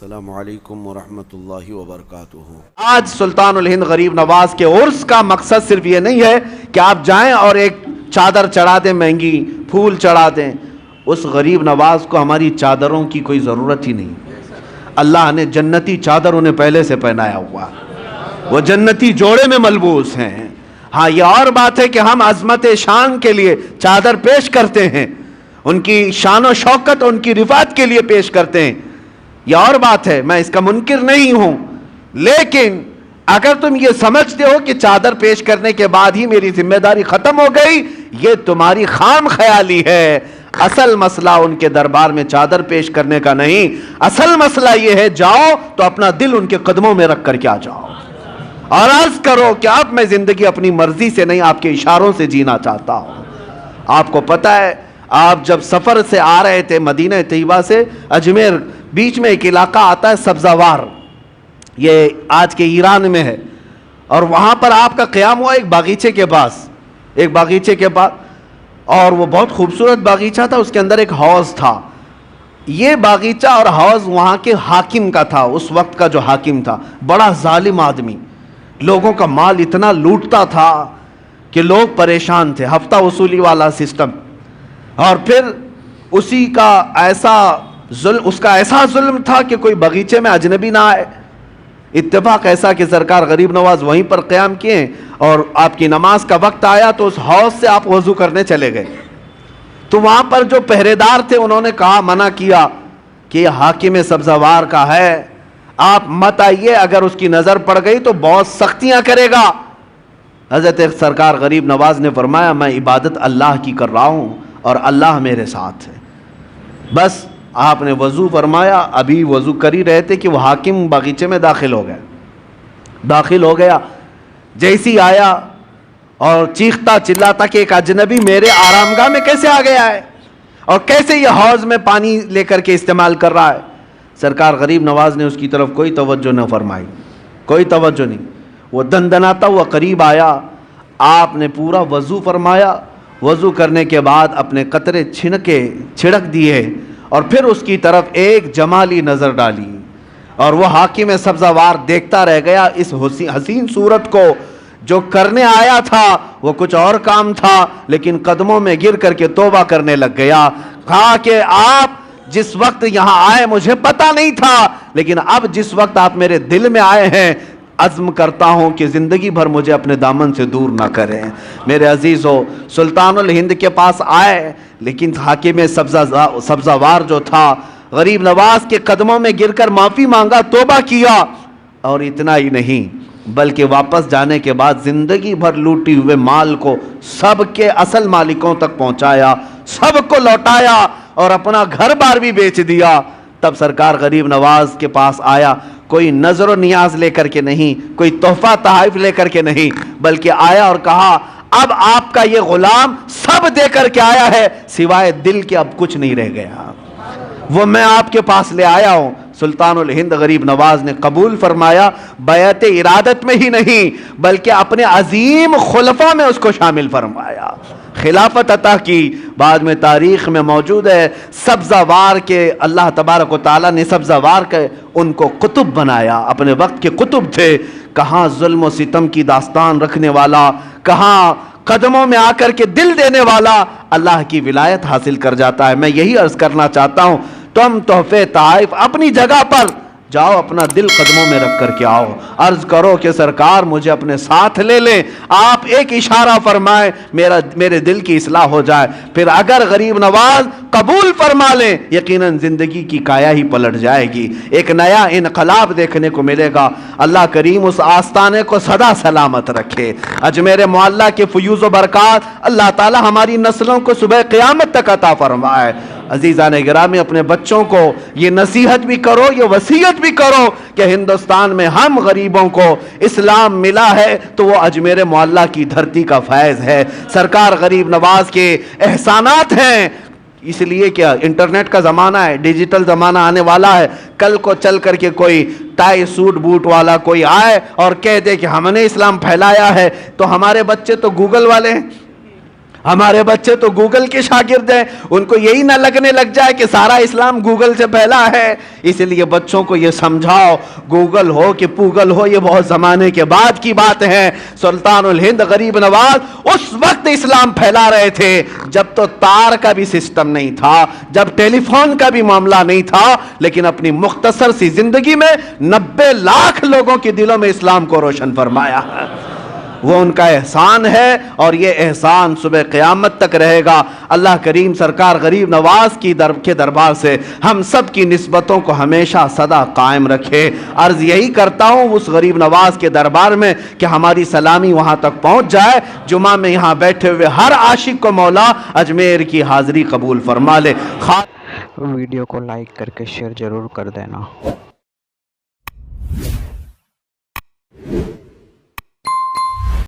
السلام علیکم ورحمۃ اللہ وبرکاتہ۔ آج سلطان الہند غریب نواز کے عرس کا مقصد صرف یہ نہیں ہے کہ آپ جائیں اور ایک چادر چڑھا دیں، مہنگی پھول چڑھا دیں۔ اس غریب نواز کو ہماری چادروں کی کوئی ضرورت ہی نہیں۔ اللہ نے جنتی چادر انہیں پہلے سے پہنایا ہوا، وہ جنتی جوڑے میں ملبوس ہیں۔ ہاں، یہ اور بات ہے کہ ہم عظمت شان کے لیے چادر پیش کرتے ہیں، ان کی شان و شوکت، ان کی رفعت کے لیے پیش کرتے ہیں، یہ اور بات ہے، میں اس کا منکر نہیں ہوں۔ لیکن اگر تم یہ سمجھتے ہو کہ چادر پیش کرنے کے بعد ہی میری ذمہ داری ختم ہو گئی، یہ تمہاری خام خیالی ہے۔ اصل مسئلہ ان کے دربار میں چادر پیش کرنے کا نہیں، اصل مسئلہ یہ ہے جاؤ تو اپنا دل ان کے قدموں میں رکھ کر کے آ جاؤ اور عرض کرو کہ اب میں زندگی اپنی مرضی سے نہیں، آپ کے اشاروں سے جینا چاہتا ہوں۔ آپ کو پتہ ہے، آپ جب سفر سے آ رہے تھے مدینہ طیبہ سے اجمیر، بیچ میں ایک علاقہ آتا ہے سبزہ-وار، یہ آج کے ایران میں ہے، اور وہاں پر آپ کا قیام ہوا ایک باغیچے کے پاس، اور وہ بہت خوبصورت باغیچہ تھا، اس کے اندر ایک حوض تھا۔ یہ باغیچہ اور حوض وہاں کے حاکم کا تھا، اس وقت کا جو حاکم تھا، بڑا ظالم آدمی، لوگوں کا مال اتنا لوٹتا تھا کہ لوگ پریشان تھے، ہفتہ وصولی والا سسٹم۔ اور پھر اس کا ایسا ظلم تھا کہ کوئی باغیچے میں اجنبی نہ آئے۔ اتفاق ایسا کہ سرکار غریب نواز وہیں پر قیام کیے، اور آپ کی نماز کا وقت آیا تو اس حوض سے آپ وضو کرنے چلے گئے، تو وہاں پر جو پہرے دار تھے انہوں نے کہا، منع کیا کہ یہ حاکم سبزہ-وار کا ہے، آپ مت آئیے، اگر اس کی نظر پڑ گئی تو بہت سختیاں کرے گا۔ حضرت سرکار غریب نواز نے فرمایا، میں عبادت اللہ کی کر رہا ہوں اور اللہ میرے ساتھ ہے۔ بس آپ نے وضو فرمایا، ابھی وضو کر ہی رہے تھے کہ وہ حاکم باغیچے میں داخل ہو گیا۔ جیسی آیا اور چیختا چلاتا کہ ایک اجنبی میرے آرامگاہ میں کیسے آ گیا ہے اور کیسے یہ حوض میں پانی لے کر کے استعمال کر رہا ہے۔ سرکار غریب نواز نے اس کی طرف کوئی توجہ نہ فرمائی، کوئی توجہ نہیں۔ وہ دندناتا ہوا قریب آیا، آپ نے پورا وضو فرمایا، وضو کرنے کے بعد اپنے قطرے چھڑک دیے اور پھر اس کی طرف ایک جمالی نظر ڈالی، اور وہ حاکم سبزہ-وار دیکھتا رہ گیا اس حسین صورت کو۔ جو کرنے آیا تھا وہ کچھ اور کام تھا، لیکن قدموں میں گر کر کے توبہ کرنے لگ گیا۔ کہا کہ آپ جس وقت یہاں آئے مجھے پتا نہیں تھا، لیکن اب جس وقت آپ میرے دل میں آئے ہیں، عزم کرتا ہوں کہ زندگی بھر مجھے اپنے دامن سے دور نہ کریں۔ میرے عزیزو، سلطان الہند کے پاس آئے، لیکن حاکم سبزہ-وار جو تھا غریب نواز کے قدموں میں گر کر معافی مانگا، توبہ کیا، اور اتنا ہی نہیں بلکہ واپس جانے کے بعد زندگی بھر لوٹی ہوئے مال کو سب کے اصل مالکوں تک پہنچایا، سب کو لوٹایا اور اپنا گھر بار بھی بیچ دیا۔ تب سرکار غریب نواز کے پاس آیا، کوئی نظر و نیاز لے کر کے نہیں، کوئی تحفہ تحائف لے کر کے نہیں، بلکہ آیا اور کہا، اب آپ کا یہ غلام سب دے کر کے آیا ہے، سوائے دل کے اب کچھ نہیں رہ گیا، وہ میں آپ کے پاس لے آیا ہوں۔ سلطان الہند غریب نواز نے قبول فرمایا، بیعت ارادت میں ہی نہیں بلکہ اپنے عظیم خلفاء میں اس کو شامل فرمایا، خلافت عطا کی۔ بعد میں تاریخ میں موجود ہے، سبزہ-وار کے اللہ تبارک و تعالیٰ نے سبزہ-وار کے ان کو قطب بنایا، اپنے وقت کے قطب تھے۔ کہاں ظلم و ستم کی داستان رکھنے والا، کہاں قدموں میں آ کر کے دل دینے والا اللہ کی ولایت حاصل کر جاتا ہے۔ میں یہی عرض کرنا چاہتا ہوں، تم تحفے تحائف اپنی جگہ پر، جاؤ اپنا دل قدموں میں رکھ کر کے آؤ، عرض کرو کہ سرکار مجھے اپنے ساتھ لے لیں، آپ ایک اشارہ فرمائیں میرے دل کی اصلاح ہو جائے۔ پھر اگر غریب نواز قبول فرما لیں، یقیناً زندگی کی کایا ہی پلٹ جائے گی، ایک نیا انقلاب دیکھنے کو ملے گا۔ اللہ کریم اس آستانے کو سدا سلامت رکھے۔ اجمیر معلیٰ کے فیوز و برکات اللہ تعالی ہماری نسلوں کو صبح قیامت تک عطا فرمائے۔ عزیزان گرامی، اپنے بچوں کو یہ نصیحت بھی کرو، یہ وصیت بھی کرو کہ ہندوستان میں ہم غریبوں کو اسلام ملا ہے تو وہ اجمیر معلیٰ کی دھرتی کا فیض ہے، سرکار غریب نواز کے احسانات ہیں۔ اس لیے کہ انٹرنیٹ کا زمانہ ہے، ڈیجیٹل زمانہ آنے والا ہے، کل کو چل کر کے کوئی ٹائی سوٹ بوٹ والا کوئی آئے اور کہہ دے کہ ہم نے اسلام پھیلایا ہے، تو ہمارے بچے تو گوگل والے ہیں، ہمارے بچے تو گوگل کے شاگرد ہیں، ان کو یہی نہ لگنے لگ جائے کہ سارا اسلام گوگل سے پھیلا ہے۔ اس لیے بچوں کو یہ سمجھاؤ، گوگل ہو کہ پوگل ہو، یہ بہت زمانے کے بعد کی بات ہے۔ سلطان الہند غریب نواز اس وقت اسلام پھیلا رہے تھے جب تو تار کا بھی سسٹم نہیں تھا، جب ٹیلی فون کا بھی معاملہ نہیں تھا، لیکن اپنی مختصر سی زندگی میں 90 لاکھ لوگوں کے دلوں میں اسلام کو روشن فرمایا۔ وہ ان کا احسان ہے اور یہ احسان صبح قیامت تک رہے گا۔ اللہ کریم سرکار غریب نواز کے دربار سے ہم سب کی نسبتوں کو ہمیشہ صدا قائم رکھے۔ عرض یہی کرتا ہوں اس غریب نواز کے دربار میں کہ ہماری سلامی وہاں تک پہنچ جائے، جمعہ میں یہاں بیٹھے ہوئے ہر عاشق کو مولا اجمیر کی حاضری قبول فرما لے۔ ویڈیو کو لائک کر کے شیئر ضرور کر دینا۔